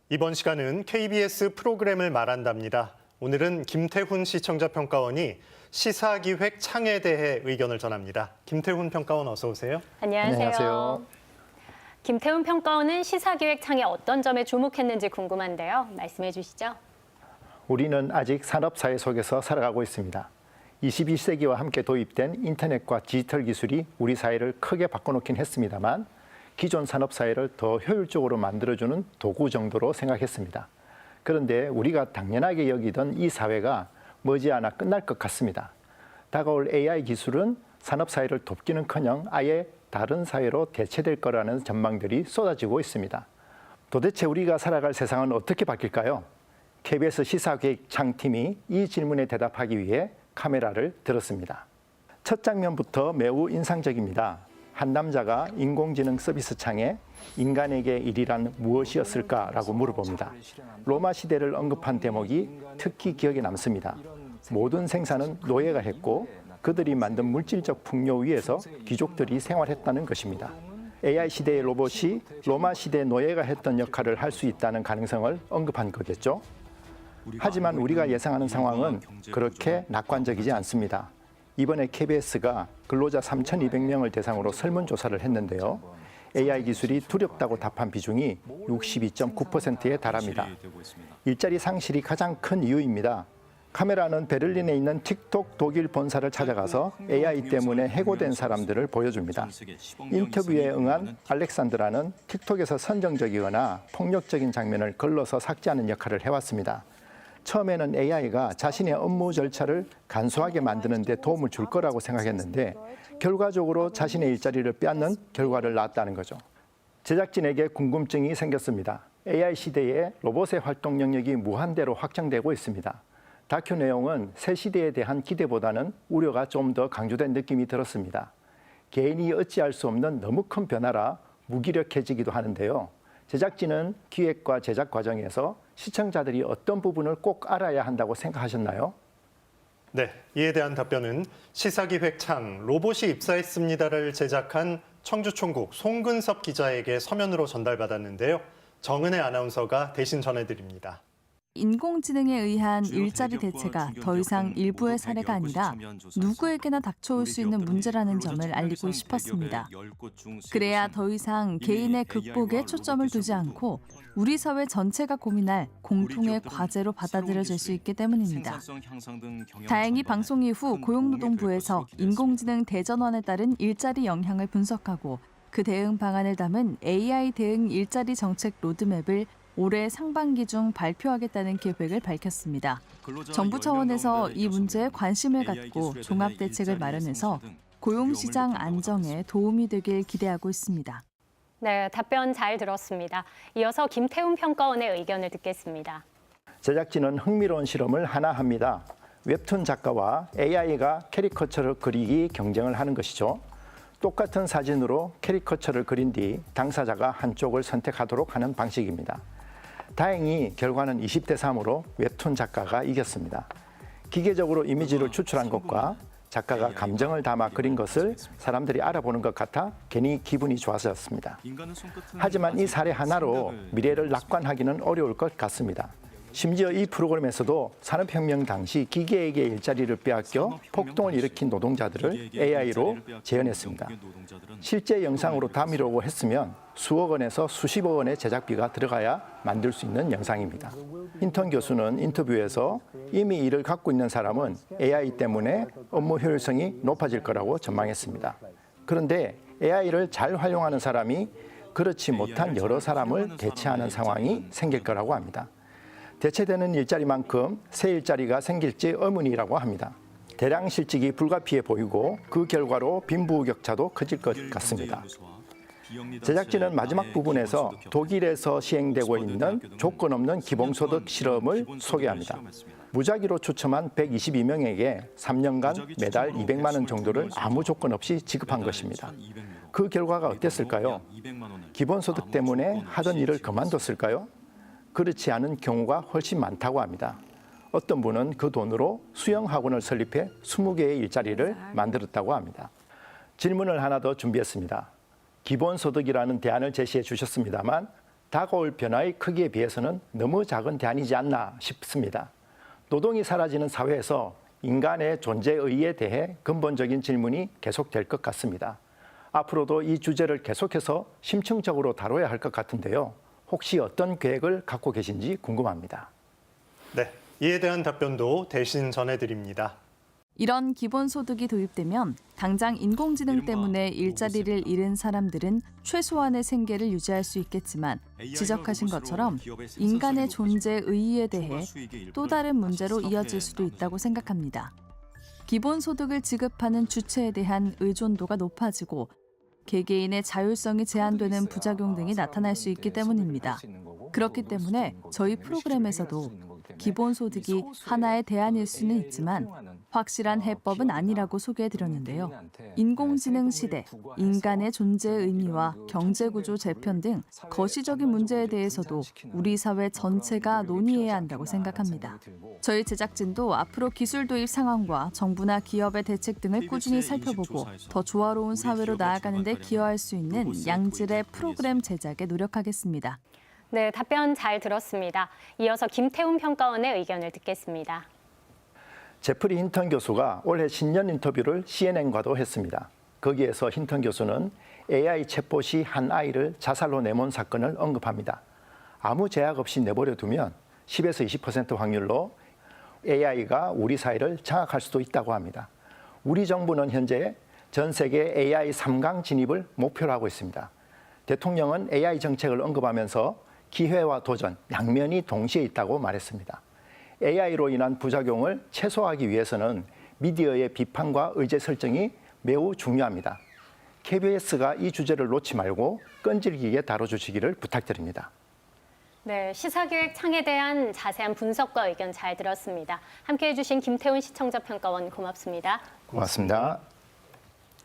이번 시간은 KBS 프로그램을 말한답니다. 오늘은 김태훈 시청자 평가원이 시사기획 창에 대해 의견을 전합니다. 김태훈 평가원 어서 오세요. 안녕하세요. 김태훈 평가원은 시사기획 창에 어떤 점에 주목했는지 궁금한데요. 말씀해 주시죠. 우리는 아직 산업사회 속에서 살아가고 있습니다. 21세기와 함께 도입된 인터넷과 디지털 기술이 우리 사회를 크게 바꿔놓긴 했습니다만 기존 산업사회를 더 효율적으로 만들어주는 도구 정도로 생각했습니다. 그런데 우리가 당연하게 여기던 이 사회가 머지않아 끝날 것 같습니다. 다가올 AI 기술은 산업사회를 돕기는커녕 아예 다른 사회로 대체될 거라는 전망들이 쏟아지고 있습니다. 도대체 우리가 살아갈 세상은 어떻게 바뀔까요? KBS 시사기획창팀이 이 질문에 대답하기 위해 카메라를 들었습니다. 첫 장면부터 매우 인상적입니다. 한 남자가 인공지능 서비스 창에 인간에게 일이란 무엇이었을까라고 물어봅니다. 로마 시대를 언급한 대목이 특히 기억에 남습니다. 모든 생산은 노예가 했고 그들이 만든 물질적 풍요 위에서 귀족들이 생활했다는 것입니다. AI 시대의 로봇이 로마 시대 노예가 했던 역할을 할 수 있다는 가능성을 언급한 거겠죠. 하지만 우리가 예상하는 상황은 그렇게 낙관적이지 않습니다. 이번에 KBS가 근로자 3,200명을 대상으로 설문조사를 했는데요. AI 기술이 두렵다고 답한 비중이 62.9%에 달합니다. 일자리 상실이 가장 큰 이유입니다. 카메라는 베를린에 있는 틱톡 독일 본사를 찾아가서 AI 때문에 해고된 사람들을 보여줍니다. 인터뷰에 응한 알렉산드라는 틱톡에서 선정적이거나 폭력적인 장면을 걸러서 삭제하는 역할을 해왔습니다. 처음에는 AI가 자신의 업무 절차를 간소하게 만드는 데 도움을 줄 거라고 생각했는데 결과적으로 자신의 일자리를 빼앗는 결과를 낳았다는 거죠. 제작진에게 궁금증이 생겼습니다. AI 시대에 로봇의 활동 영역이 무한대로 확장되고 있습니다. 다큐 내용은 새 시대에 대한 기대보다는 우려가 좀 더 강조된 느낌이 들었습니다. 개인이 어찌할 수 없는 너무 큰 변화라 무기력해지기도 하는데요. 제작진은 기획과 제작 과정에서 시청자들이 어떤 부분을 꼭 알아야 한다고 생각하셨나요? 네, 이에 대한 답변은 시사기획 창 로봇이 입사했습니다를 제작한 청주총국 송근섭 기자에게 서면으로 전달받았는데요. 정은혜 아나운서가 대신 전해드립니다. 인공지능에 의한 일자리 대체가 더 이상 일부의 사례가 아니라 누구에게나 닥쳐올 수 있는 문제라는 점을 알리고 싶었습니다. 그래야 더 이상 개인의 극복에 초점을 두지 않고 우리 사회 전체가 고민할 공통의 과제로 받아들여질 수 있기 때문입니다. 다행히 방송 이후 고용노동부에서 인공지능 대전환에 따른 일자리 영향을 분석하고 그 대응 방안을 담은 AI 대응 일자리 정책 로드맵을 올해 상반기 중 발표하겠다는 계획을 밝혔습니다. 정부 차원에서 이 문제에 관심을 갖고 종합 대책을 마련해서 고용시장 안정에 도움이 되길 기대하고 있습니다. 네, 답변 잘 들었습니다. 이어서 김태훈 평가원의 의견을 듣겠습니다. 제작진은 흥미로운 실험을 하나 합니다. 웹툰 작가와 AI가 캐리커처를 그리기 경쟁을 하는 것이죠. 똑같은 사진으로 캐리커처를 그린 뒤 당사자가 한쪽을 선택하도록 하는 방식입니다. 다행히 결과는 20대 3으로 웹툰 작가가 이겼습니다. 기계적으로 이미지를 추출한 것과 작가가 감정을 담아 그린 것을 사람들이 알아보는 것 같아 괜히 기분이 좋아졌습니다. 하지만 이 사례 하나로 미래를 낙관하기는 어려울 것 같습니다. 심지어 이 프로그램에서도 산업혁명 당시 기계에게 일자리를 빼앗겨 폭동을 일으킨 노동자들을 AI로 재현했습니다. 실제 영상으로 담으려고 했으면 수억 원에서 수십억 원의 제작비가 들어가야 만들 수 있는 영상입니다. 힌턴 교수는 인터뷰에서 이미 이를 갖고 있는 사람은 AI 때문에 업무 효율성이 높아질 거라고 전망했습니다. 그런데 AI를 잘 활용하는 사람이 그렇지 못한 여러 사람을 대체하는 상황이 생길 거라고 합니다. 대체되는 일자리만큼 새 일자리가 생길지 의문이라고 합니다. 대량 실직이 불가피해 보이고 그 결과로 빈부격차도 커질 것 같습니다. 제작진은 마지막 부분에서 독일에서 시행되고 있는 조건 없는 기본소득 실험을 소개합니다. 무작위로 추첨한 122명에게 3년간 매달 200만 원 정도를 아무 조건 없이 지급한 것입니다. 그 결과가 어땠을까요? 기본소득 때문에 하던 일을 그만뒀을까요? 그렇지 않은 경우가 훨씬 많다고 합니다. 어떤 분은 그 돈으로 수영학원을 설립해 20개의 일자리를 만들었다고 합니다. 질문을 하나 더 준비했습니다. 기본소득이라는 대안을 제시해 주셨습니다만 다가올 변화의 크기에 비해서는 너무 작은 대안이지 않나 싶습니다. 노동이 사라지는 사회에서 인간의 존재의의에 대해 근본적인 질문이 계속될 것 같습니다. 앞으로도 이 주제를 계속해서 심층적으로 다뤄야 할 것 같은데요. 혹시 어떤 계획을 갖고 계신지 궁금합니다. 네, 이에 대한 답변도 대신 전해드립니다. 이런 기본소득이 도입되면 당장 인공지능 때문에 일자리를 잃은 사람들은 최소한의 생계를 유지할 수 있겠지만 지적하신 것처럼 인간의 존재 의의에 대해 또 다른 문제로 이어질 수도 있다고 생각합니다. 기본소득을 지급하는 주체에 대한 의존도가 높아지고 개개인의 자율성이 제한되는 부작용 등이 나타날 수 있기 때문입니다. 그렇기 때문에 저희 프로그램에서도 기본소득이 하나의 대안일 수는 있지만 확실한 해법은 아니라고 소개해드렸는데요. 인공지능 시대, 인간의 존재의 의미와 경제구조 재편 등 거시적인 문제에 대해서도 우리 사회 전체가 논의해야 한다고 생각합니다. 저희 제작진도 앞으로 기술 도입 상황과 정부나 기업의 대책 등을 꾸준히 살펴보고 더 조화로운 사회로 나아가는 데 기여할 수 있는 양질의 프로그램 제작에 노력하겠습니다. 네, 답변 잘 들었습니다. 이어서 김태훈 평가원의 의견을 듣겠습니다. 제프리 힌턴 교수가 올해 신년 인터뷰를 CNN과도 했습니다. 거기에서 힌턴 교수는 AI 챗봇이 한 아이를 자살로 내몬 사건을 언급합니다. 아무 제약 없이 내버려 두면 10에서 20% 확률로 AI가 우리 사회를 장악할 수도 있다고 합니다. 우리 정부는 현재 전 세계 AI 3강 진입을 목표로 하고 있습니다. 대통령은 AI 정책을 언급하면서 기회와 도전, 양면이 동시에 있다고 말했습니다. AI로 인한 부작용을 최소화하기 위해서는 미디어의 비판과 의제 설정이 매우 중요합니다. KBS가 이 주제를 놓지 말고 끈질기게 다뤄주시기를 부탁드립니다. 네, 시사기획 창에 대한 자세한 분석과 의견 잘 들었습니다. 함께해 주신 김태훈 시청자평가원 고맙습니다. 고맙습니다.